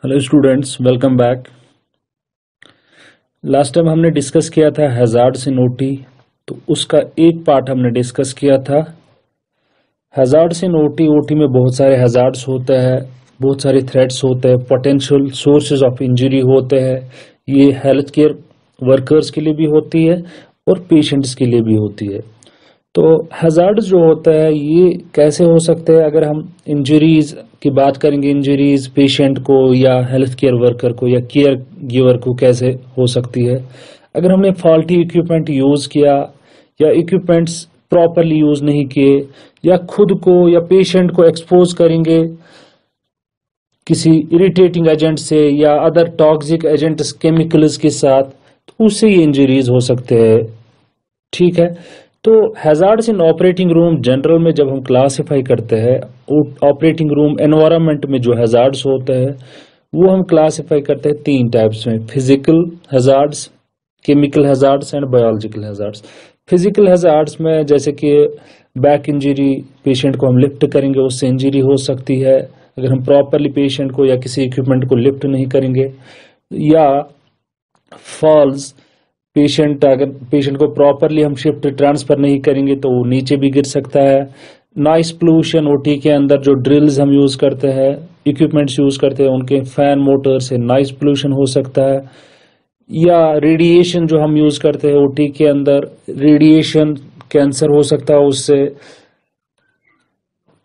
Hello students, welcome back. Last time हमने discuss किया था हैजार्ड्स इन ओटी। तो उसका एक पार्ट हमने डिस्कस किया था हैजार्ड्स इन ओटी। ओटी में बहुत सारे हैजार्ड्स होते हैं, बहुत सारे थ्रेट्स होते हैं, पोटेंशियल सोर्सेज ऑफ इंजरी होते हैं। ये हेल्थ केयर वर्कर्स के लिए भी होती है और पेशेंट्स के लिए भी होती है। तो हैजार्ड्स जो होता है ये कैसे हो सकते हैं? अगर हम इंजरीज की बात करेंगे, इंजरीज पेशेंट को या हेल्थ केयर वर्कर को या केयर गिवर को कैसे हो सकती है? अगर हमने फॉल्टी इक्विपमेंट यूज किया या इक्विपमेंट्स प्रॉपरली यूज नहीं किए या खुद को या पेशेंट को एक्सपोज करेंगे किसी इरिटेटिंग एजेंट से या अदर टॉक्सिक एजेंट्स केमिकल्स के साथ, तो उससे ये इंजरीज हो सकते हैं। ठीक है, तो हैजार्ड्स इन ऑपरेटिंग रूम जनरल में जब हम क्लासिफाई करते हैं, ऑपरेटिंग रूम एनवायरनमेंट में जो हैजार्ड्स होते हैं वो हम क्लासिफाई करते हैं तीन टाइप्स में: physical hazards, chemical hazards and biological hazards. Physical hazards में जैसे कि बैक इंजरी, पेशेंट को हम लिफ्ट करेंगे उससे इंजरी हो सकती है अगर हम प्रॉपरली पेशेंट को या किसी इक्विपमेंट को लिफ्ट नहीं करेंगे, या फॉल्स, अगर पेशेंट को प्रॉपरली हम शिफ्ट ट्रांसफर नहीं करेंगे तो वो नीचे भी गिर सकता है। नॉइस पोल्यूशन, ओटी के अंदर जो ड्रिल्स हम यूज करते हैं, इक्विपमेंट्स यूज करते हैं, उनके फैन मोटर से नॉइस पोल्यूशन हो सकता है। या रेडिएशन जो हम यूज करते हैं ओटी के अंदर, रेडिएशन कैंसर हो सकता है उससे,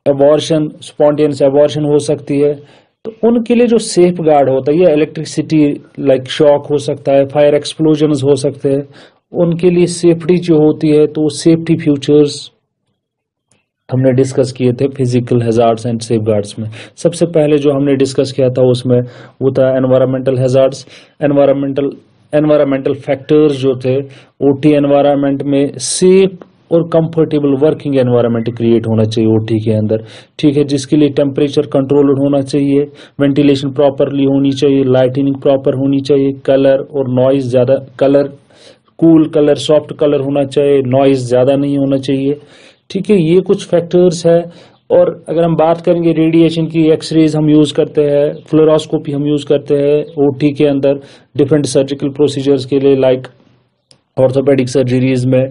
एबॉर्शन, स्पॉन्टेनियस एबॉर्शन हो सकती है। तो उनके लिए जो सेफ गार्ड होता है, या इलेक्ट्रिसिटी लाइक शॉक हो सकता है, फायर एक्सप्लोजन्स हो सकते हैं, उनके लिए सेफ्टी जो होती है, तो सेफ्टी फ्यूचर्स हमने डिस्कस किए थे physical hazards and safe guards में। सबसे पहले जो हमने डिस्कस किया था उसमें वो था एनवायरमेंटल हैजार्ड्स। एनवायरमेंटल फैक्टर्स जो थे, ओटी एनवायरमेंट में सेफ और कंफर्टेबल वर्किंग एनवायरनमेंट क्रिएट होना चाहिए ओटी के अंदर। ठीक है, जिसके लिए टेम्परेचर कंट्रोल्ड होना चाहिए, वेंटिलेशन प्रॉपरली होनी चाहिए, लाइटिंग प्रॉपर होनी चाहिए, कलर और नॉइज ज्यादा, colour cool colour, soft colour होना चाहिए, नॉइज ज्यादा नहीं होना चाहिए। ठीक है, ये कुछ फैक्टर्स है। और अगर हम बात करेंगे रेडिएशन की, एक्सरेज हम यूज करते हैं, फ्लोरोस्कोपी हम यूज करते हैं ओटी के अंदर डिफरेंट सर्जिकल प्रोसीजर्स के लिए, लाइक ऑर्थोपेडिक सर्जरीज में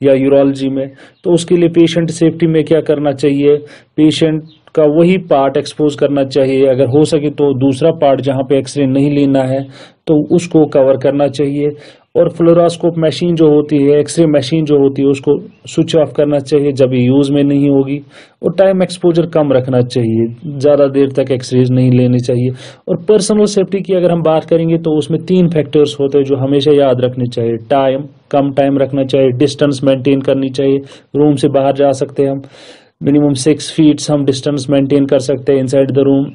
या यूरोलॉजी में। तो उसके लिए पेशेंट सेफ्टी में क्या करना चाहिए? पेशेंट का वही पार्ट एक्सपोज करना चाहिए, अगर हो सके तो दूसरा पार्ट जहां पे एक्सरे नहीं लेना है तो उसको कवर करना चाहिए। और फ्लोरोस्कोप मशीन जो होती है, एक्सरे मशीन जो होती है, उसको स्विच ऑफ करना चाहिए जब ये यूज में नहीं होगी। और टाइम एक्सपोजर कम रखना चाहिए, ज्यादा देर तक एक्सरेज नहीं लेनी चाहिए। और पर्सनल सेफ्टी की अगर हम बात करेंगे तो उसमें तीन फैक्टर्स होते हैं जो हमेशा याद रखने चाहिए। टाइम, कम टाइम रखना चाहिए, डिस्टेंस मेंटेन करनी चाहिए, रूम से बाहर जा सकते हैं हम, मिनिमम 6 फीट हम डिस्टेंस मेंटेन कर सकते हैं इनसाइड द रूम।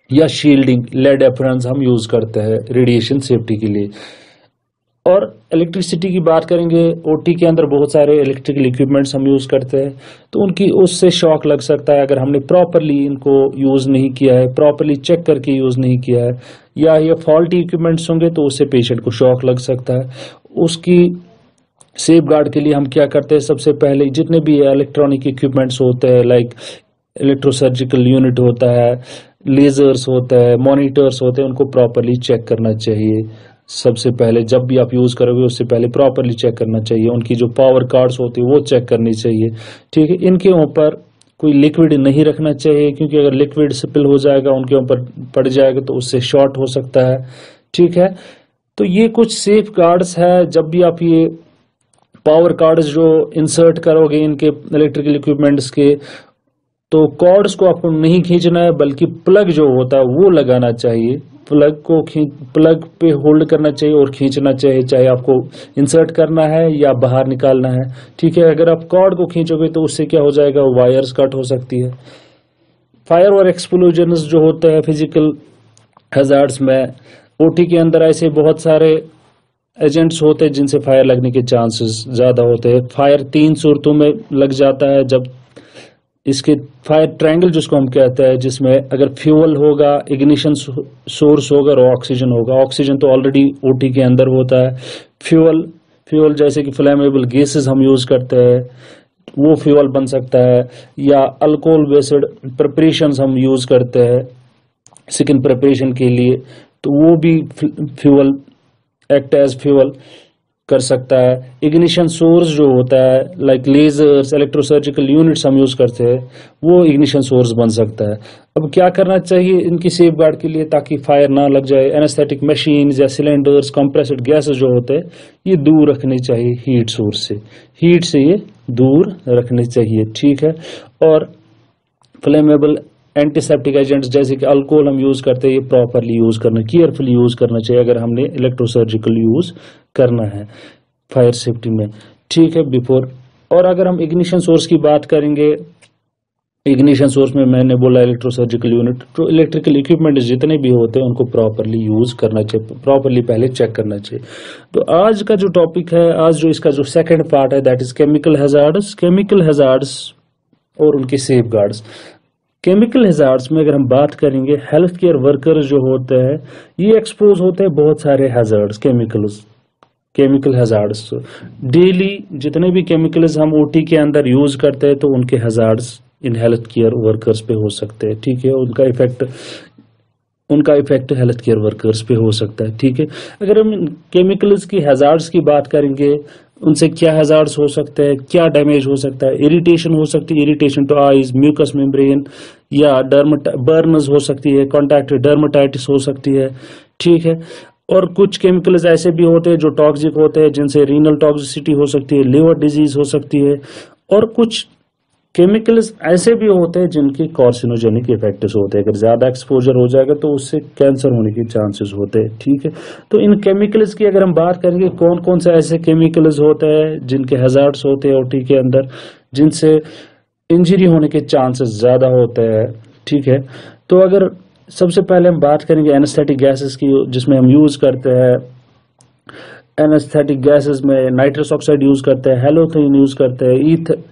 या शील्डिंग, लेड एप्रन्स हम यूज करते हैं रेडिएशन सेफ्टी के लिए। और इलेक्ट्रिसिटी की बात करेंगे, ओटी के अंदर बहुत सारे इलेक्ट्रिकल इक्विपमेंट्स हम यूज करते हैं, तो उनकी उससे शॉक लग सकता है अगर हमने प्रॉपरली इनको यूज नहीं किया है, प्रॉपरली चेक करके यूज नहीं किया है, या ये फॉल्टी इक्विपमेंट्स होंगे तो उससे पेशेंट को शॉक लग सकता है। उसकी सेफ गार्ड के लिए हम क्या करते हैं? सबसे पहले जितने भी इलेक्ट्रॉनिक इक्विपमेंट्स होते हैं, लाइक इलेक्ट्रोसर्जिकल यूनिट होता है, लेजर्स होता है, मॉनिटर्स होते हैं, उनको प्रॉपरली चेक करना चाहिए। सबसे पहले जब भी आप यूज करोगे उससे पहले प्रॉपरली चेक करना चाहिए। उनकी जो पावर कार्ड्स होती है वो चेक करनी चाहिए। ठीक है, इनके ऊपर कोई लिक्विड नहीं रखना चाहिए, क्योंकि अगर लिक्विड स्पिल हो जाएगा, उनके ऊपर पड़ जाएगा, तो उससे शॉर्ट हो सकता है। ठीक है, तो ये कुछ सेफ गार्ड्स है। जब भी आप ये पावर कार्ड्स जो इंसर्ट करोगे इनके इलेक्ट्रिकल इक्विपमेंट्स के, तो कॉर्ड्स को आपको नहीं खींचना है, बल्कि प्लग जो होता है वो लगाना चाहिए। प्लग पे होल्ड करना चाहिए और खींचना चाहिए, चाहे आपको इंसर्ट करना है या बाहर निकालना है। ठीक है, अगर आप कॉर्ड को खींचोगे तो उससे क्या हो जाएगा? वायर्स कट हो सकती है। फायर और एक्सप्लोजन्स जो होते हैं फिजिकल हैजार्ड्स में, ओटी के अंदर ऐसे बहुत सारे एजेंट्स होते हैं जिनसे फायर लगने के चांसेस ज्यादा होते हैं। फायर 3 सूरतों में लग जाता है। जब इसके फायर ट्रायंगल जिसको हम कहते हैं, जिसमें अगर फ्यूल होगा, इग्निशन सोर्स होगा और ऑक्सीजन होगा। ऑक्सीजन तो ऑलरेडी ओटी के अंदर होता है। फ्यूल जैसे कि फ्लेमेबल गैसेस हम यूज करते हैं, वो फ्यूल बन सकता है, या अल्कोहल बेस्ड प्रिपरेशंस हम यूज करते हैं, स्किन प्रिपरेशन के लिए, तो वो भी फ्यूल एक्ट एज फ्यूल कर सकता है। इग्निशन सोर्स जो होता है लाइक लेजर्स, इलेक्ट्रोसर्जिकल यूनिट्स हम यूज करते हैं, वो इग्निशन सोर्स बन सकता है। अब क्या करना चाहिए इनकी सेफ गार्ड के लिए ताकि फायर ना लग जाए? एनेस्थेटिक मशीन या सिलेंडर्स, कंप्रेस्ड गैसेस जो होते हैं ये दूर रखने चाहिए हीट सोर्स से, हीट से ये दूर रखने चाहिए, ठीक है। और फ्लेमेबल एंटीसेप्टिक एजेंट्स जैसे कि अल्कोहल हम यूज करते हैं, ये प्रॉपरली यूज करना, केयरफुली यूज करना चाहिए अगर हमने इलेक्ट्रोसर्जिकल यूज करना है फायर सेफ्टी में, ठीक है, बिफोर। और अगर हम इग्निशन सोर्स की बात करेंगे, इग्निशन सोर्स में मैंने बोला इलेक्ट्रोसर्जिकल यूनिट, तो इलेक्ट्रिकल इक्विपमेंट जितने भी होते हैं उनको प्रॉपरली यूज करना चाहिए, प्रॉपरली पहले चेक करना चाहिए। तो आज का जो टॉपिक है, आज जो इसका जो सेकंड पार्ट है that is chemical hazards, chemical hazards और उनके सेफ गार्ड्स। केमिकल हैजार्ड्स में अगर हम बात करेंगे, हेल्थ केयर वर्कर्स जो होते हैं ये एक्सपोज होते हैं बहुत सारे हैजार्ड्स, केमिकल हैजार्ड्स। डेली जितने भी केमिकल्स हम ओटी के अंदर यूज करते हैं तो उनके hazards in health care workers पे हो सकते हैं, ठीक है, उनका इफेक्ट हेल्थ केयर वर्कर्स पे हो सकता है, ठीक है। अगर हम केमिकल्स की हैजार्ड्स की बात करेंगे, उनसे क्या हैजार्ड्स हो सकते हैं, क्या डैमेज हो सकता है? इरिटेशन हो सकती है, irritation to eyes, mucous membrane, या बर्न्स हो सकती है, कॉन्टैक्ट डर्मेटाइटिस हो सकती है, ठीक है। और कुछ केमिकल्स ऐसे भी होते हैं जो टॉक्सिक होते हैं, जिनसे रीनल टॉक्सिसिटी हो सकती है, लिवर डिजीज हो सकती है। और कुछ केमिकल्स ऐसे भी होते हैं जिनके कार्सिनोजेनिक इफेक्ट्स होते हैं, अगर ज्यादा एक्सपोजर हो जाएगा तो उससे कैंसर होने के चांसेस होते हैं, ठीक है। तो इन केमिकल्स की अगर हम बात करेंगे, कौन कौन से ऐसे केमिकल्स होते हैं जिनके हैजार्ड्स होते हैं ओटी के अंदर, जिनसे इंजरी होने के चांसेस ज्यादा होते हैं, ठीक है। तो अगर सबसे पहले हम बात करेंगे एनेस्थेटिक गैसेस की, जिसमें हम यूज करते हैं, एनेस्थेटिक गैसेस में नाइट्रस ऑक्साइड यूज करते हैं, हेलोथेन यूज करते हैं,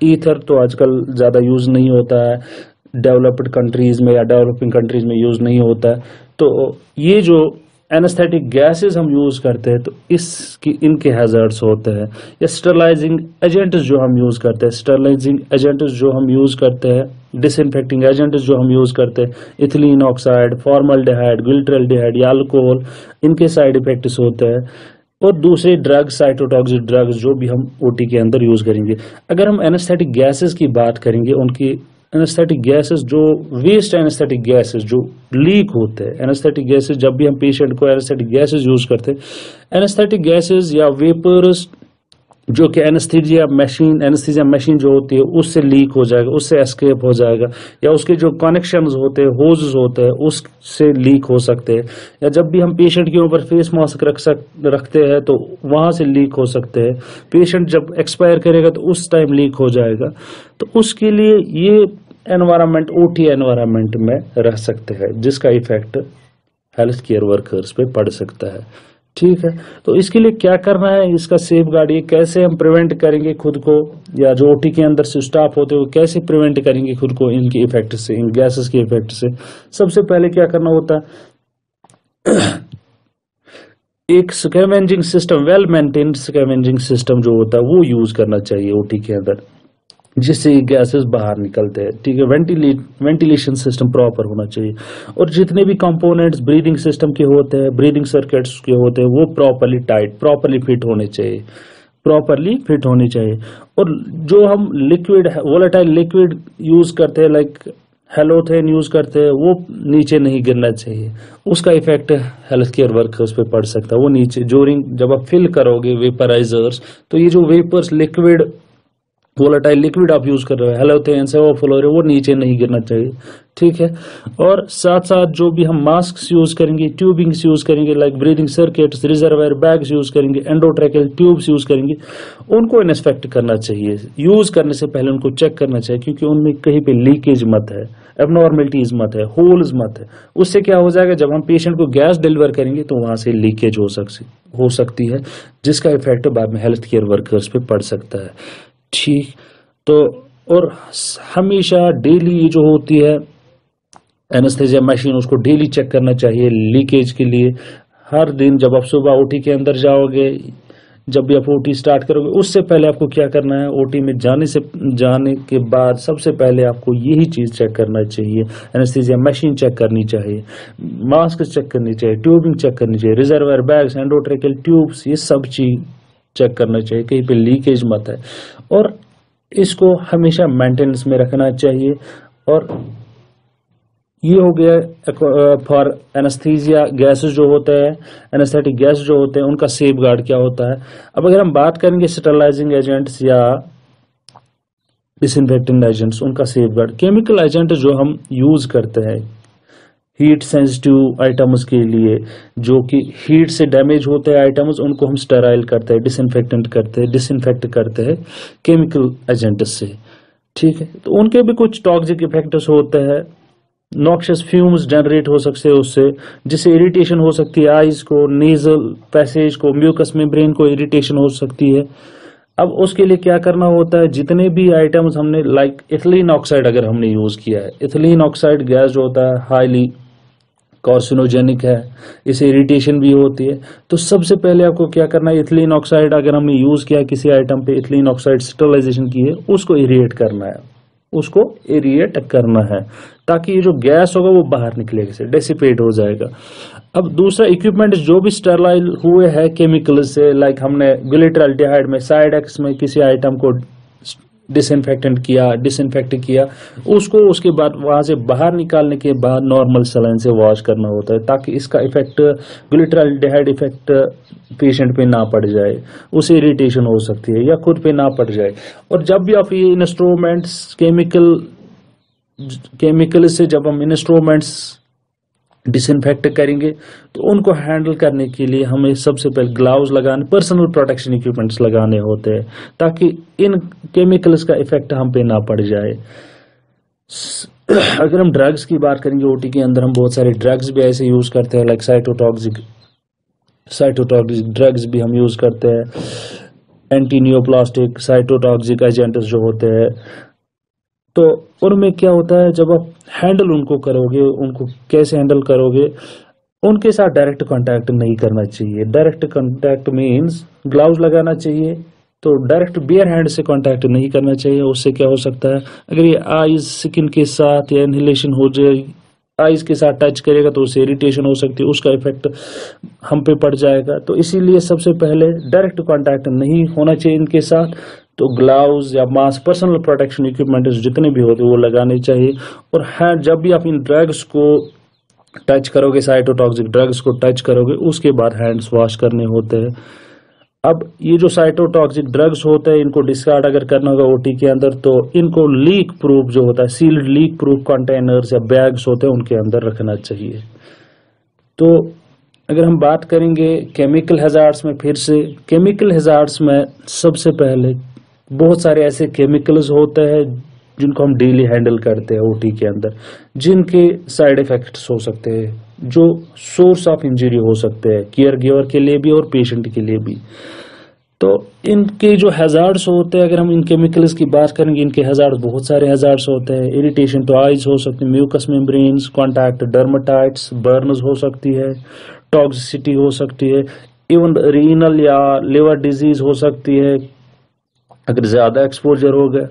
ईथर तो आजकल ज्यादा यूज नहीं होता है, डेवलप्ड कंट्रीज में या डेवलपिंग कंट्रीज में यूज नहीं होता है। तो ये जो एनेस्थेटिक गैसेस हम यूज करते हैं तो इनके हैजर्ड्स होते हैं। या स्टरलाइजिंग एजेंट्स जो हम यूज करते हैं, स्टरलाइजिंग एजेंट्स जो हम यूज करते हैं, डिसइंफेक्टिंग एजेंट्स जो हम यूज करते हैं, इथिलीन ऑक्साइड, फॉर्मल्डिहाइड, ग्लिसरॉल्डिहाइड या अल्कोहल, इनके साइड इफेक्ट्स होते हैं। और दूसरे ड्रग्स, साइटोटॉक्सिक ड्रग्स जो भी हम ओटी के अंदर यूज करेंगे। अगर हम एनेस्थेटिक गैसेस की बात करेंगे, उनकी एनेस्थेटिक गैसेस जो वेस्ट एनेस्थेटिक गैसेस जो लीक होते हैं, एनेस्थेटिक गैसेस जब भी हम पेशेंट को एनेस्थेटिक गैसेस यूज करते हैं, एनेस्थेटिक गैसेस या वेपर्स जो कि एनेस्थीसिया मशीन जो होती है उससे लीक हो जाएगा, उससे एस्केप हो जाएगा, या उसके जो कनेक्शंस होते हैं, होजेस होते हैं, उससे लीक हो सकते हैं। या जब भी हम पेशेंट के ऊपर फेस मास्क रखते हैं तो वहां से लीक हो सकते हैं। पेशेंट जब एक्सपायर करेगा तो उस टाइम लीक हो जाएगा। तो उसके लिए ये एनवायरनमेंट ओटी एनवायरनमेंट में रह सकते हैं, जिसका इफेक्ट हेल्थ केयर वर्कर्स पे पड़ सकता है, ठीक है। तो इसके लिए क्या करना है, इसका सेफ गार्ड, ये कैसे हम प्रिवेंट करेंगे खुद को, या जो ओटी के अंदर से स्टाफ होते हैं वो कैसे प्रिवेंट करेंगे खुद को इनके इफेक्ट से, इन गैसेस के इफेक्ट से। सबसे पहले क्या करना होता है, एक scavenging system, well maintained scavenging system जो होता है वो यूज करना चाहिए ओटी के अंदर, जिससे गैसेस बाहर निकलते हैं, ठीक है। वेंटिलेशन सिस्टम प्रॉपर होना चाहिए। और जितने भी कंपोनेंट्स ब्रीदिंग सिस्टम के होते हैं, ब्रीदिंग सर्किट्स के होते हैं, वो प्रॉपरली टाइट, प्रॉपरली फिट होने चाहिए। और जो हम लिक्विड, वोलेटाइल लिक्विड यूज करते हैं, लाइक हेलोथेन यूज करते हैं, वो नीचे नहीं गिरना चाहिए, उसका इफेक्ट हेल्थ केयर वर्कर्स पे पड़ सकता है। वो नीचे जब आप फिल करोगे वेपराइजर्स, तो ये जो वेपर्स, लिक्विड, वोलेटाइल लिक्विड आप यूज कर रहे हो, हेलोथेन से वो नीचे नहीं गिरना चाहिए, ठीक है। और साथ साथ जो भी हम मास्क यूज करेंगे, ट्यूबिंग्स यूज करेंगे, like breathing circuits, reservoir bags use करेंगे, एंडोट्रैकियल ट्यूब्स यूज करेंगे, उनको इंस्पेक्ट करना चाहिए। यूज करने से पहले उनको चेक करना चाहिए, क्योंकि उनमें कहीं पे लीकेज मत है, एबनॉर्मलिटीज मत है, होल्स मत है। उससे क्या हो जाएगा, जब हम पेशेंट को गैस डिलीवर करेंगे तो वहां से लीकेज हो सकती है, जिसका इफेक्ट बाद में हेल्थ केयर वर्कर्स पे पड़ सकता है, ठीक। तो और हमेशा डेली जो होती है एनेस्थीसिया मशीन, उसको डेली चेक करना चाहिए लीकेज के लिए। हर दिन जब आप सुबह ओटी के अंदर जाओगे जब भी आप ओटी स्टार्ट करोगे उससे पहले आपको क्या करना है, ओटी में जाने के बाद सबसे पहले आपको यही चीज चेक करना चाहिए, एनेस्थीसिया मशीन चेक करनी चाहिए, मास्क चेक करनी चाहिए, ट्यूबिंग चेक करनी चाहिए, रिजर्वायर बैग्स, एंडोट्रेकियल ट्यूब्स, ये सब चीज चेक करना चाहिए, कहीं पे लीकेज मत है, और इसको हमेशा मेंटेनेंस में रखना चाहिए। और ये हो गया फॉर एनेस्थीसिया गैसेस जो होते हैं, एनेस्थेटिक गैस जो होते हैं उनका सेफ गार्ड क्या होता है। अब अगर हम बात करेंगे स्टरलाइजिंग एजेंट्स या डिसइंफेक्टिंग एजेंट्स, उनका सेफ गार्ड, केमिकल एजेंट जो हम यूज करते हैं हीट सेंसिटिव आइटम्स के लिए, जो कि हीट से डैमेज होते हैं आइटम्स, उनको हम स्टेराइल करते हैं, डिसइंफेक्टेंट करते हैं, डिसइंफेक्ट करते हैं केमिकल एजेंट से, ठीक है। तो उनके भी कुछ टॉक्सिक इफेक्ट्स होते हैं, नॉक्शियस फ्यूम्स जनरेट हो सकते हैं उससे, जिससे इरिटेशन हो सकती है आईज को, नेजल पैसेज को, म्यूकस मेम्ब्रेन को इरिटेशन हो सकती है। अब उसके लिए क्या करना होता है, जितने भी आइटम्स हमने लाइक इथिलीन ऑक्साइड अगर हमने यूज किया है, इथिलीन ऑक्साइड गैस जो होता है हाईली कार्सिनोजेनिक है, इससे इरिटेशन भी होती है। तो सबसे पहले आपको क्या करना है, इथिलीन ऑक्साइड अगर हमने यूज किया किसी आइटम पे, इथिलीन ऑक्साइड स्टरलाइजेशन की है, उसको एरिएट करना है, उसको एरिएट करना है, ताकि ये जो गैस होगा वो बाहर निकलेगा, से डेसिपेट हो जाएगा। अब दूसरा इक्विपमेंट जो भी स्टरलाइज हुए हैं केमिकल से, लाइक हमने ग्लिसरॉल्डिहाइड में, साइड एक्स में किसी आइटम को डिसइंफेक्ट किया, उसको उसके बाद वहां से बाहर निकालने के बाद नॉर्मल सलाइन से वॉश करना होता है, ताकि इसका इफेक्ट ग्लिसरॉल्डिहाइड इफेक्ट पेशेंट पे ना पड़ जाए, उसे इरिटेशन हो सकती है या खुद पे ना पड़ जाए। और जब भी आप ये इंस्ट्रूमेंट्स केमिकल से जब हम इंस्ट्रूमेंट्स डिसइंफेक्ट करेंगे, तो उनको हैंडल करने के लिए हमें सबसे पहले ग्लव्स लगाने, पर्सनल प्रोटेक्शन इक्विपमेंट्स लगाने होते हैं, ताकि इन केमिकल्स का इफेक्ट हम पे ना पड़ जाए। अगर हम ड्रग्स की बात करेंगे, ओटी के अंदर हम बहुत सारे ड्रग्स भी ऐसे यूज करते हैं, लाइक साइटोटॉक्सिक ड्रग्स भी हम यूज करते हैं, एंटी नियोप्लास्टिक साइटोटॉक्सिक एजेंट्स जो होते हैं। तो उनमें क्या होता है, जब आप हैंडल उनको करोगे, उनको कैसे हैंडल करोगे, उनके साथ डायरेक्ट कांटेक्ट नहीं करना चाहिए। डायरेक्ट कांटेक्ट मींस ग्लव्स लगाना चाहिए, तो डायरेक्ट बेयर हैंड से कांटेक्ट नहीं करना चाहिए। उससे क्या हो सकता है, अगर ये आईज स्किन के साथ या इनहेलेशन हो जाए, आईज के साथ टच करेगा तो उससे इरिटेशन हो सकती है, उसका इफेक्ट हम पे पड़ जाएगा। तो इसीलिए सबसे पहले डायरेक्ट कांटेक्ट नहीं होना चाहिए इनके साथ। तो ग्लव्स या मास्क, पर्सनल प्रोटेक्शन इक्विपमेंट जितने भी होते हैं वो लगाने चाहिए। और हाँ, जब भी आप इन ड्रग्स को टच करोगे, साइटोटॉक्सिक ड्रग्स को टच करोगे, उसके बाद हैंड्स वॉश करने होते हैं। अब ये जो साइटोटॉक्सिक ड्रग्स होते हैं, इनको डिस्कार्ड अगर करना होगा ओटी के अंदर, तो इनको लीक प्रूफ जो होता है, सील्ड लीक प्रूफ कंटेनर्स या बैग्स होते हैं, उनके अंदर रखना चाहिए। तो अगर हम बात करेंगे केमिकल हैजार्ड्स में, फिर से केमिकल हैजार्ड्स में सबसे पहले बहुत सारे ऐसे केमिकल्स होते हैं जिनको हम डेली हैंडल करते हैं ओटी के अंदर, जिनके साइड इफेक्ट्स हो सकते हैं, जो सोर्स ऑफ इंजरी हो सकते हैं केयर गिवर के लिए भी और पेशेंट के लिए भी। तो इनके जो हैजार्ड्स होते हैं, अगर हम इन केमिकल्स की बात करेंगे, इनके हैजार्ड्स बहुत सारे हैजार्ड्स होते हैं। इरिटेशन टू आईज हो सकती है, म्यूकस मेम्ब्रेन्स, कॉन्टैक्ट डर्मेटाइट्स, बर्न्स हो सकती है, टॉक्सिसिटी हो सकती है, इवन रीनल या लिवर डिजीज हो सकती है अगर ज्यादा एक्सपोजर हो गया।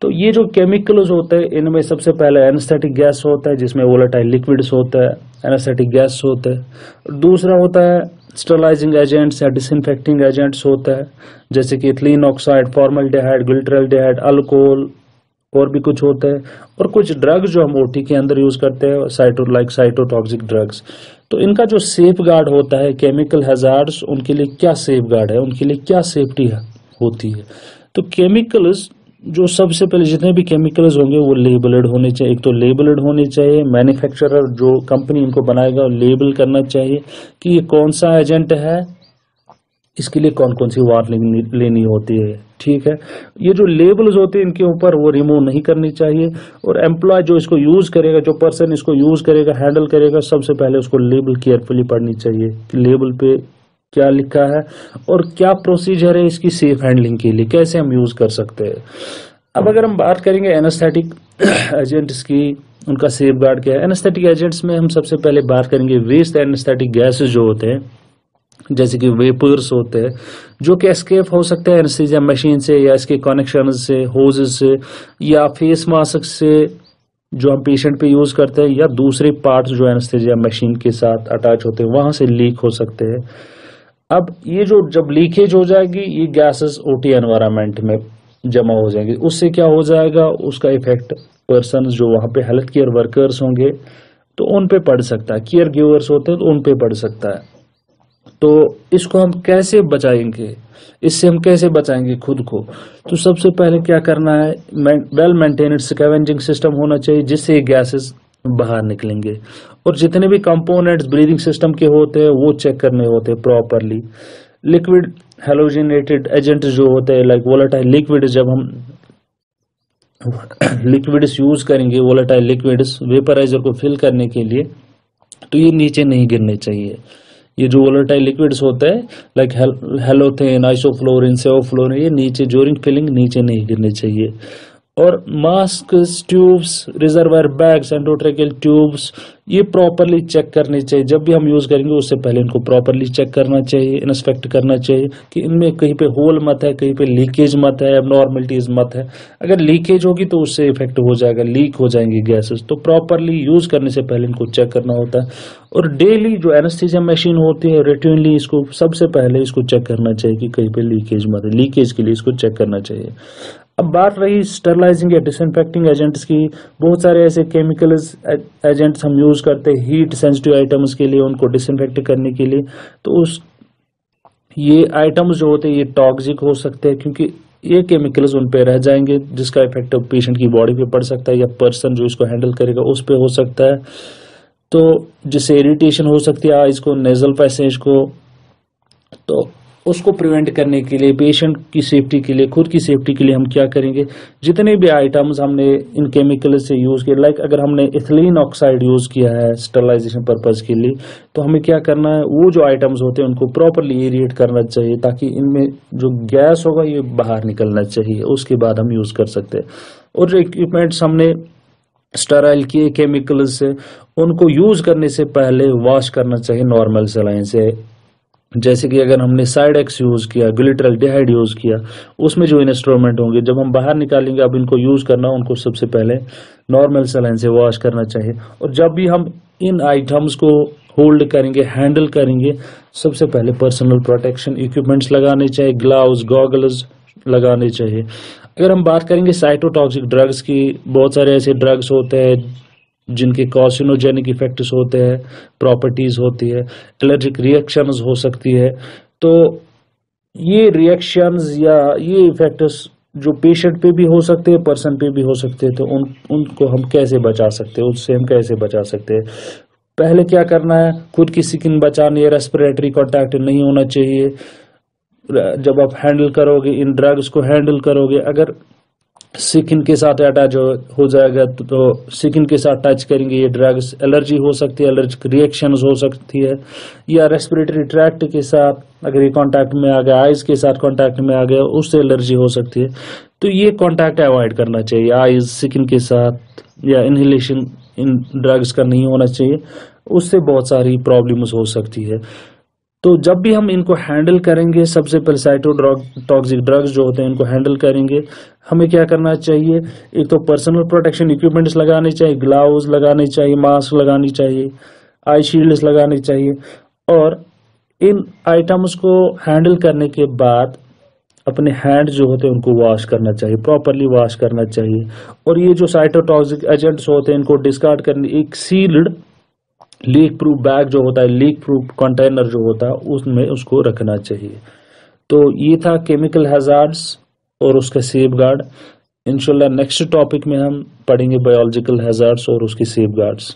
तो ये जो केमिकल्स होते हैं, इनमें सबसे पहले एनेस्थेटिक गैस होता है, जिसमें वोलेटाइल लिक्विड्स होता है, एनेस्थेटिक गैस होता है। दूसरा होता है स्टरलाइजिंग एजेंट्स या डिसइंफेक्टिंग एजेंट्स होता है, जैसे कि ethylene oxide, formaldehyde, glyceraldehyde, alcohol, और भी कुछ होता है। और कुछ ड्रग्स जो हम ओटी के अंदर यूज करते हैं, साइटोटॉक्सिक ड्रग्स। तो इनका जो सेफ गार्ड होता है, केमिकल हैजार्ड्स, उनके लिए क्या सेफ गार्ड है, उनके लिए क्या सेफ्टी होती है। तो केमिकल्स जो सबसे पहले जितने भी केमिकल्स होंगे वो लेबल्ड होने चाहिए। एक तो लेबल्ड होने चाहिए, मैन्युफैक्चरर जो कंपनी इनको बनाएगा लेबल करना चाहिए कि ये कौन सा एजेंट है, इसके लिए कौन कौन सी वार्निंग लेनी होती है, ठीक है। ये जो लेबल्स होते हैं इनके ऊपर वो रिमूव नहीं करनी चाहिए। और एम्प्लॉय जो इसको यूज करेगा, जो पर्सन इसको यूज करेगा, हैंडल करेगा, सबसे पहले उसको लेबल केयरफुली पढ़नी चाहिए कि लेबल पे क्या लिखा है और क्या प्रोसीजर है इसकी सेफ हैंडलिंग के लिए, कैसे हम यूज कर सकते हैं। अब अगर हम बात करेंगे एनेस्थेटिक एजेंट्स की, उनका सेफ गार्ड क्या है। एनेस्थेटिक एजेंट्स में हम सबसे पहले बात करेंगे वेस्ट एनेस्थेटिक गैसेस जो होते हैं, जैसे कि वेपर्स होते हैं जो कि एस्केप हो सकते हैं एनेस्थीसिया मशीन से या इसके कनेक्शन से, होजेस से, या फेस मास्क से जो हम पेशेंट पे यूज करते हैं, या दूसरे पार्ट्स जो एनेस्थीसिया मशीन के साथ अटैच होते हैं वहां से लीक हो सकते हैं। अब ये जो जब लीकेज हो जाएगी, ये गैसेस ओटी एनवायरनमेंट में जमा हो जाएंगे, उससे क्या हो जाएगा, उसका इफेक्ट पर्सन जो वहां पे हेल्थ केयर वर्कर्स होंगे तो उन पे पड़ सकता है, केयर गिवर्स होते हैं तो उन पे पड़ सकता है। तो इसको हम कैसे बचाएंगे, इससे हम कैसे बचाएंगे खुद को? तो सबसे पहले क्या करना है, वेल मेंटेन्ड स्कैवेंजिंग सिस्टम होना चाहिए जिससे ये गैसेस बाहर निकलेंगे। और जितने भी कंपोनेंट्स ब्रीदिंग सिस्टम के होते हैं वो चेक करने होते हैं प्रॉपरली। लिक्विड हेलोजिनेटेड एजेंट जो होते हैं लाइक वोलेटाइल लिक्विड, जब हम लिक्विड्स यूज करेंगे, वोलेटाइल लिक्विड्स वेपराइजर को फिल करने के लिए, तो ये नीचे नहीं गिरने चाहिए। ये जो वोलेटाइल लिक्विड्स होते हैं लाइक हेलोथेन, आइसोफ्लोरिन, सेवोफ्लोरिन, ये नीचे ड्यूरिंग फिलिंग नीचे नहीं गिरने चाहिए। और mask, tubes, reservoir bags, endotracheal tubes, ये प्रॉपरली चेक करने चाहिए। जब भी हम यूज करेंगे उससे पहले इनको प्रॉपरली चेक करना चाहिए, इंस्पेक्ट करना चाहिए कि इनमें कहीं पे होल मत है, कहीं पे लीकेज मत है, एबनॉर्मलिटीज मत है। अगर लीकेज होगी तो उससे इफेक्ट हो जाएगा, लीक हो जाएंगी गैसेस। तो प्रॉपरली यूज करने से पहले इनको चेक करना होता है। और डेली जो एनेस्थीसिया मशीन होती है रूटीनली इसको सबसे पहले इसको चेक करना चाहिए कि कहीं पे लीकेज मत है। लीकेज के लिए इसको चेक करना चाहिए। अब बात रही स्टरलाइजिंग या डिसइंफेक्टिंग एजेंट्स की, बहुत सारे ऐसे केमिकल्स एजेंट्स हम यूज करते हैं हीट सेंसिटिव आइटम्स के लिए, उनको डिसइंफेक्ट करने के लिए। तो उस ये आइटम्स जो होते हैं ये टॉक्सिक हो सकते हैं क्योंकि ये केमिकल्स उन पे रह जाएंगे जिसका इफेक्ट पेशेंट की बॉडी पे पड़ सकता है या पर्सन जो इसको हैंडल करेगा उस पे हो सकता है। तो जिससे इरिटेशन हो सकती है आइज को, नेजल पैसेज को। तो उसको प्रिवेंट करने के लिए, पेशेंट की सेफ्टी के लिए, खुद की सेफ्टी के लिए हम क्या करेंगे, जितने भी आइटम्स हमने इन केमिकल से यूज किए, लाइक अगर हमने इथिलीन ऑक्साइड यूज किया है स्टरलाइजेशन पर्पज के लिए, तो हमें क्या करना है, वो जो आइटम्स होते हैं उनको प्रॉपरली एरिएट करना चाहिए ताकि इनमें जो गैस होगा ये बाहर निकलना चाहिए, उसके बाद हम यूज कर सकते हैं। और जो इक्विपमेंट्स हमने स्टराइल किए केमिकल्स से, उनको यूज करने से पहले वॉश करना चाहिए नॉर्मल सलाइन से। जैसे कि अगर हमने साइडेक्स यूज किया, ग्लिटरल्डिहाइड यूज किया, उसमें जो इंस्ट्रूमेंट होंगे जब हम बाहर निकालेंगे, अब इनको यूज करना, उनको सबसे पहले नॉर्मल सलाइन से वॉश करना चाहिए। और जब भी हम इन आइटम्स को होल्ड करेंगे, हैंडल करेंगे, सबसे पहले पर्सनल प्रोटेक्शन इक्विपमेंट्स लगाने चाहिए, ग्लव्स, गॉगल्स लगाने चाहिए। अगर हम बात करेंगे साइटोटॉक्सिक ड्रग्स की, बहुत सारे ऐसे ड्रग्स होते हैं जिनके कार्सिनोजेनिक इफेक्ट्स होते हैं, प्रॉपर्टीज होती है, एलर्जिक रिएक्शंस हो सकती है। तो ये रिएक्शंस या ये इफेक्ट्स जो पेशेंट पे भी हो सकते हैं, पर्सन पे भी हो सकते हैं, तो उनको हम कैसे बचा सकते हैं, उससे हम कैसे बचा सकते हैं? पहले क्या करना है, खुद की स्किन बचानी है, रेस्पिरेटरी कांटेक्ट नहीं होना चाहिए। जब आप हैंडल करोगे, इन ड्रग्स को हैंडल करोगे, अगर स्किन के साथ अटैच हो जाएगा तो स्किन के साथ टच करेंगे ये ड्रग्स, एलर्जी हो सकती है, एलर्जिक रिएक्शंस हो सकती है। या रेस्पिरेटरी ट्रैक्ट के साथ अगर ये कांटेक्ट में आ गया, आइज के साथ कांटेक्ट में आ गया, उससे एलर्जी हो सकती है। तो ये कांटेक्ट अवॉइड करना चाहिए, आइज स्किन के साथ या इनहेलेशन इन ड्रग्स का नहीं होना चाहिए, उससे बहुत सारी प्रॉब्लम्स हो सकती है। तो जब भी हम इनको हैंडल करेंगे, सबसे पहले साइटोटॉक्सिक ड्रग्स जो होते हैं इनको हैंडल करेंगे, हमें क्या करना चाहिए, एक तो पर्सनल प्रोटेक्शन इक्विपमेंट्स लगाने चाहिए, ग्लव्स लगाने चाहिए, मास्क लगानी चाहिए, आई शील्ड्स लगाने चाहिए। और इन आइटम्स को हैंडल करने के बाद अपने हैंड जो होते हैं उनको वॉश करना चाहिए, प्रॉपरली वॉश करना चाहिए। और ये जो साइटोटॉक्सिक एजेंट्स होते हैं इनको डिस्कार्ड करने, एक सील्ड लीक प्रूफ बैग जो होता है, लीक प्रूफ कंटेनर जो होता है, उसमें उसको रखना चाहिए। तो ये था केमिकल हैजार्ड्स और उसका सेफ गार्ड। इंशाल्लाह नेक्स्ट टॉपिक में हम पढ़ेंगे बायोलॉजिकल हैजार्ड्स और उसकी सेफ गार्ड्स।